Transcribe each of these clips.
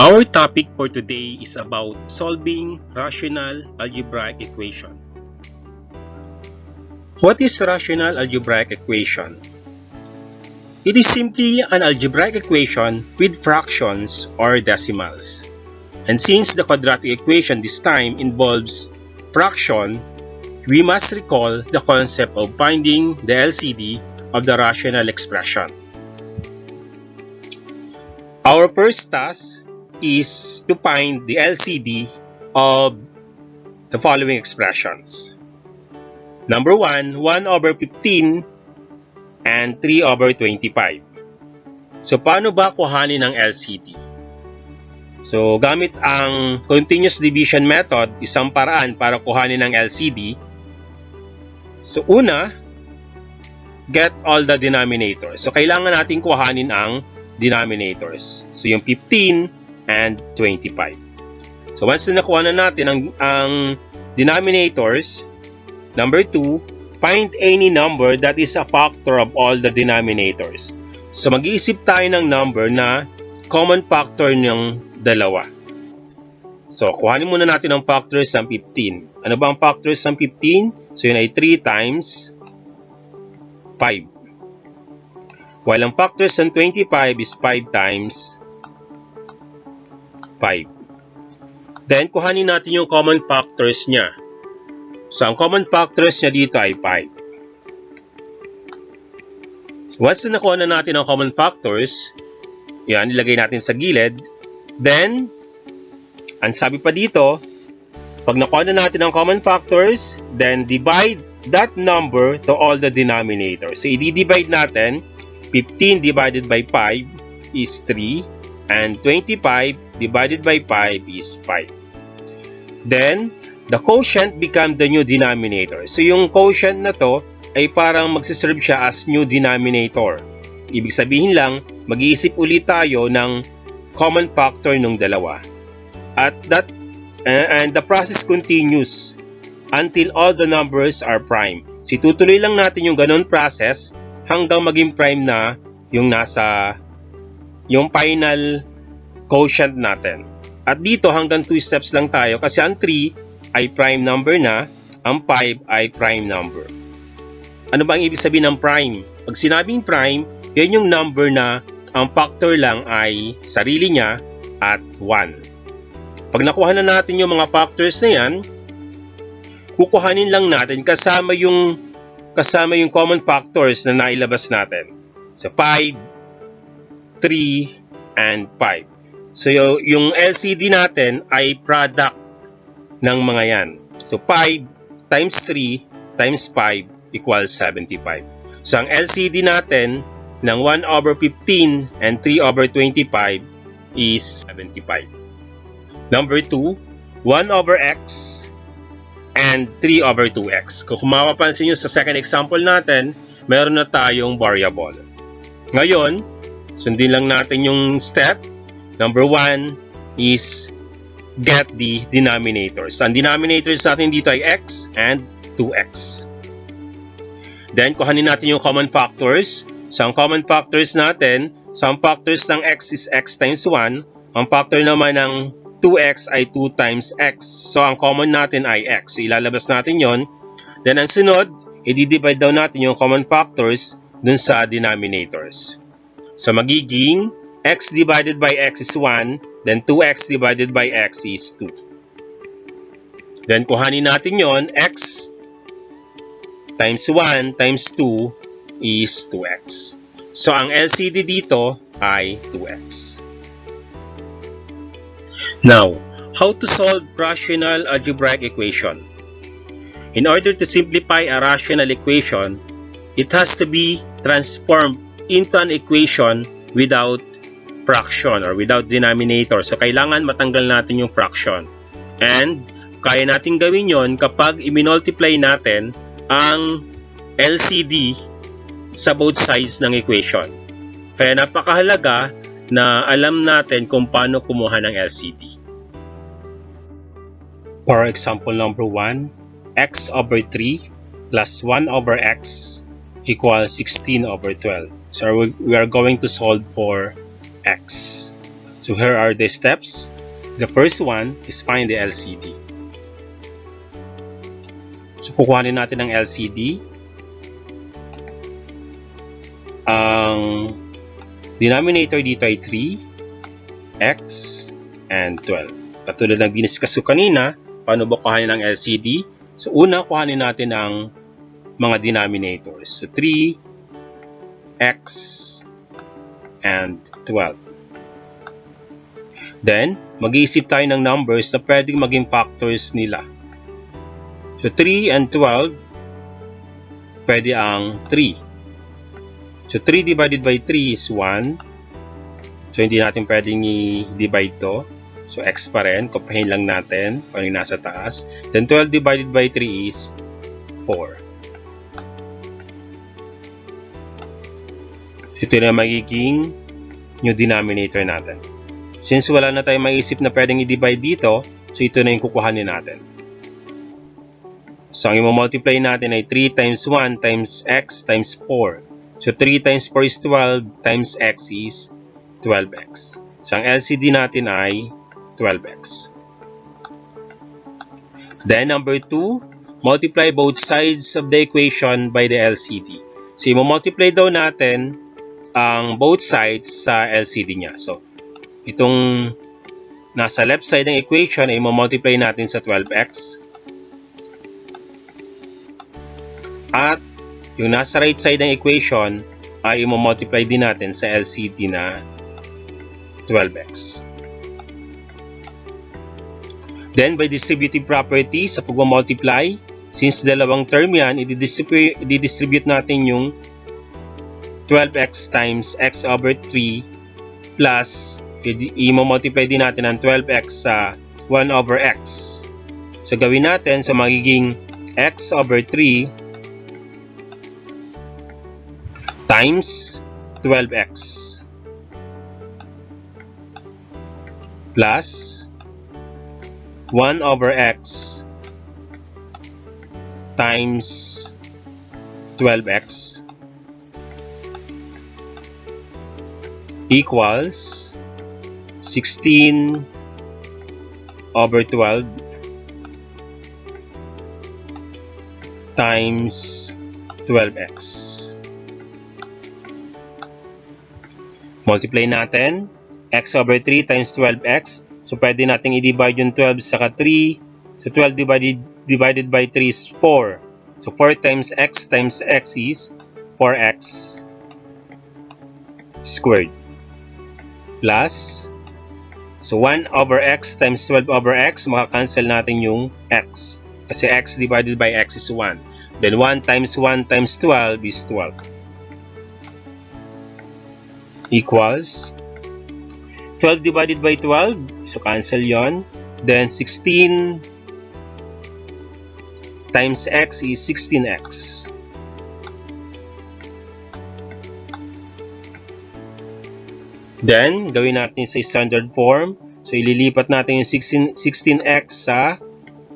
Our topic for today is about solving rational algebraic equation. What is rational algebraic equation? It is simply an algebraic equation with fractions or decimals. And since the quadratic equation this time involves fraction, we must recall the concept of finding the LCD of the rational expression. Our first task is to find the LCD of the following expressions. Number 1, 1 over 15 and 3 over 25. So, paano ba kuhanin ang LCD? So, gamit ang continuous division method, isang paraan para kuhanin ang LCD. So, una, get all the denominators. So, kailangan natin kuhanin ang denominators. So, yung 15 and 25. So once na nakuha na natin ang denominators, number 2, find any number that is a factor of all the denominators. So mag-iisip tayo ng number na common factor ng dalawa. So kuhanin muna natin ang factors ng 15. Ano ba ang factors ng 15? So yun ay 3 times 5. While ang factors ng 25 is 5 times 5. Then, kuhanin natin yung common factors niya. So, ang common factors niya dito ay 5. So, once na nakuha na natin ang common factors, yan, ilagay natin sa gilid. Then, ang sabi pa dito, pag nakuha na natin ang common factors, then divide that number to all the denominators. So, i-divide natin, 15 divided by 5 is 3. And 25 divided by 5 is 5. Then, the quotient become the new denominator. So, yung quotient na to ay parang magsiserve siya as new denominator. Ibig sabihin lang, mag-iisip ulit tayo ng common factor ng dalawa. And the process continues until all the numbers are prime. So, itutuloy lang natin yung ganun process hanggang maging prime na yung yung final quotient natin. At dito hanggang 2 steps lang tayo kasi ang 3 ay prime number na, ang 5 ay prime number. Ano ba ang ibig sabihin ng prime? Pag sinabing prime, yan yung number na ang factor lang ay sarili niya at 1. Pag nakuha na natin yung mga factors na yan, kukuhanin lang natin kasama yung common factors na nailabas natin. So 5, 3, and 5. So, yung LCD natin ay product ng mga yan. So, 5 times 3 times 5 equals 75. So, ang LCD natin ng 1 over 15 and 3 over 25 is 75. Number 2, 1 over x and 3 over 2x. Kung mapapansin nyo sa second example natin, meron na tayong variable. Ngayon, sundin lang natin yung step. Number 1 is get the denominators. Ang denominators natin dito ay x and 2x. Then, kuhanin natin yung common factors. So, ang common factors natin, ang factors ng x is x times 1. Ang factor naman ng 2x ay 2 times x. So, ang common natin ay x. So, ilalabas natin yon. Then, ang sunod, i-divide daw natin yung common factors dun sa denominators. So, magiging x divided by x is 1, then 2x divided by x is 2. Then, kuhanin natin yon, x times 1 times 2 is 2x. So, ang LCD dito ay 2x. Now, how to solve rational algebraic equation? In order to simplify a rational equation, it has to be transformed into an equation without fraction or without denominator. So, kailangan matanggal natin yung fraction. And, kaya natin gawin yon kapag i-multiply natin ang LCD sa both sides ng equation. Kaya napakahalaga na alam natin kung paano kumuha ng LCD. For example number 1, x over 3 plus 1 over x equals 16 over 12. So we are going to solve for x. So here are the steps. The first one is find the LCD. So kukuhanin natin ang LCD. Ang denominator dito ay 3, x, and 12. Katulad ng diniscuss ko kanina, paano ba kuhanin ang LCD? So una, kuhanin natin ang mga denominators. So 3, x, and 12. Then, mag-iisip tayo ng numbers na pwedeng maging factors nila. So 3 and 12, pwede ang 3. So 3 divided by 3 is 1. So hindi natin pwedeng i-divide to. So x pa rin, kopahin lang natin kung ano yung nasa taas. Then 12 divided by 3 is 4. So ito na magiging new denominator natin. Since wala na tayong maisip na pwedeng i-divide dito, so ito na yung kukuhanin natin. So ang i-multiply natin ay 3 times 1 times x times 4. So 3 times 4 is 12 times x is 12x. So ang LCD natin ay 12x. Then number 2, multiply both sides of the equation by the LCD. So i-multiply daw natin ang both sides sa LCD niya. So itong nasa left side ng equation ay i-multiply natin sa 12x. At yung nasa right side ng equation ay i-multiply din natin sa LCD na 12x. Then by distributive property sa pag-multiply, since dalawang term yan, i-distribute natin yung 12x times x over 3 plus i-multiply din natin ang 12x sa 1 over x. So gawin natin, so magiging x over 3 times 12x plus 1 over x times 12x equals 16 over 12 times 12x. Multiply natin x over 3 times 12x. So pwede natin i-divide yung 12 saka 3. So 12 divided by 3 is 4. So 4 times x is 4x squared. Plus, so 1 over x times 12 over x, makakancel natin yung x. Kasi x divided by x is 1. Then 1 times 1 times 12 is 12. Equals 12 divided by 12, so cancel yon. Then 16 times x is 16x. Then, gawin natin sa standard form. So, ililipat natin yung 16x sa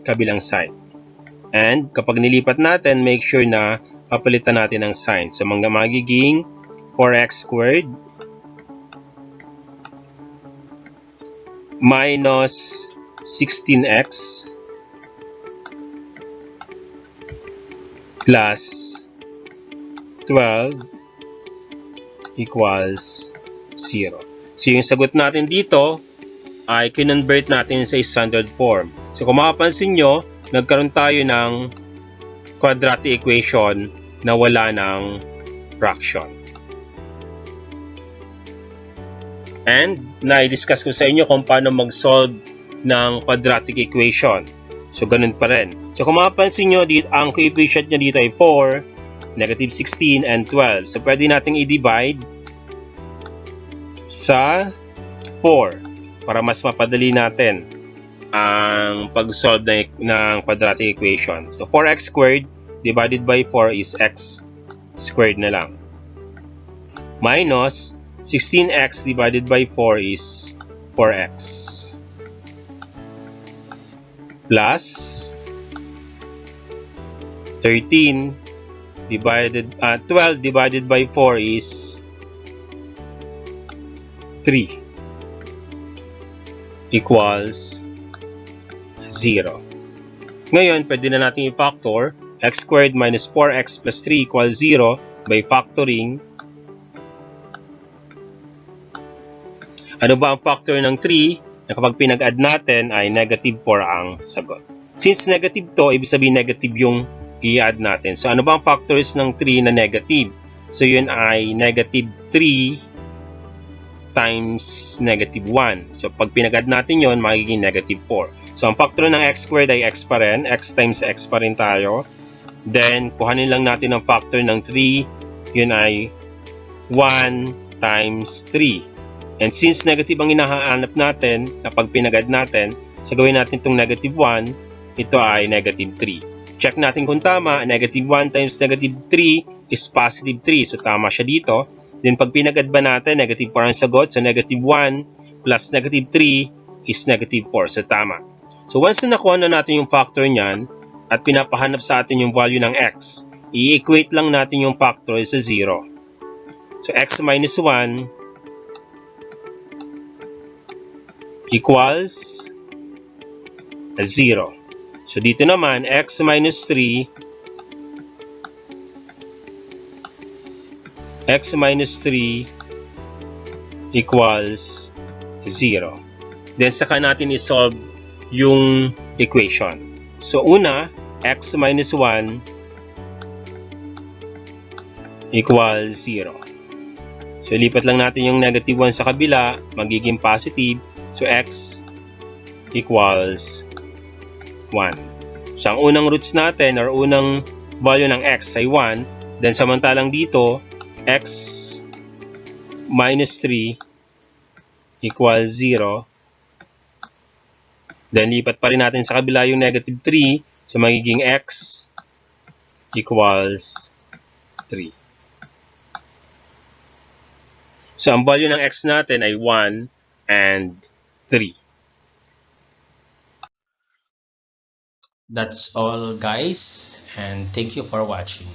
kabilang side. And, kapag nilipat natin, make sure na papalitan natin ang sign. So, magiging 4x squared minus 16x plus 12 equals 0. So, yung sagot natin dito ay kinonvert natin sa standard form. So, kung makapansin nyo, nagkaroon tayo ng quadratic equation na wala ng fraction. And, na-discuss ko sa inyo kung paano mag-solve ng quadratic equation. So, ganun pa rin. So, kung makapansin nyo, ang coefficient nyo dito ay 4, negative 16, and 12. So, pwede nating i-divide sa 4 para mas mapadali natin ang pag-solve ng quadratic equation. So 4x squared divided by 4 is x squared na lang. Minus 16x divided by 4 is 4x. Plus 12 divided by 4 is 3 equals 0. Ngayon, pwede na natin i-factor x squared minus 4x plus 3 equals 0 by factoring. Ano ba ang factor ng 3 na kapag pinag-add natin ay negative 4 ang sagot? Since negative to, ibig sabihin negative yung i-add natin. So ano ba ang factors ng 3 na negative? So yun ay negative 3 times negative 1. So pag pinag-add natin yun, magiging negative 4. So ang factor ng x squared ay x pa rin. X times x pa rin tayo. Then kuhanin lang natin ang factor ng 3. Yun ay 1 times 3. And since negative ang hinahanap natin na pag pinag-add natin, so gawin natin itong negative 1, ito ay negative 3. Check natin kung tama. Negative 1 times negative 3 is positive 3. So tama siya dito. Then pag pinag-add ba natin, negative 4 ang sagot. So negative 1 plus negative 3 is negative 4. So tama. So once na nakuha na natin yung factor niyan at pinapahanap sa atin yung value ng x, i-equate lang natin yung factor sa 0. So x minus 1 equals 0. So dito naman, x minus 3 equals 0. Then saka natin i-solve yung equation. So una, x minus 1 equals 0. So lipat lang natin yung negative 1 sa kabila, magiging positive. So x equals 1. So ang unang roots natin or unang value ng x ay 1. Then samantalang dito, x minus 3 equals 0. Then lipat pa rin natin sa kabila yung negative 3. So magiging x equals 3. So ang value ng x natin ay 1 and 3. That's all, guys, and thank you for watching.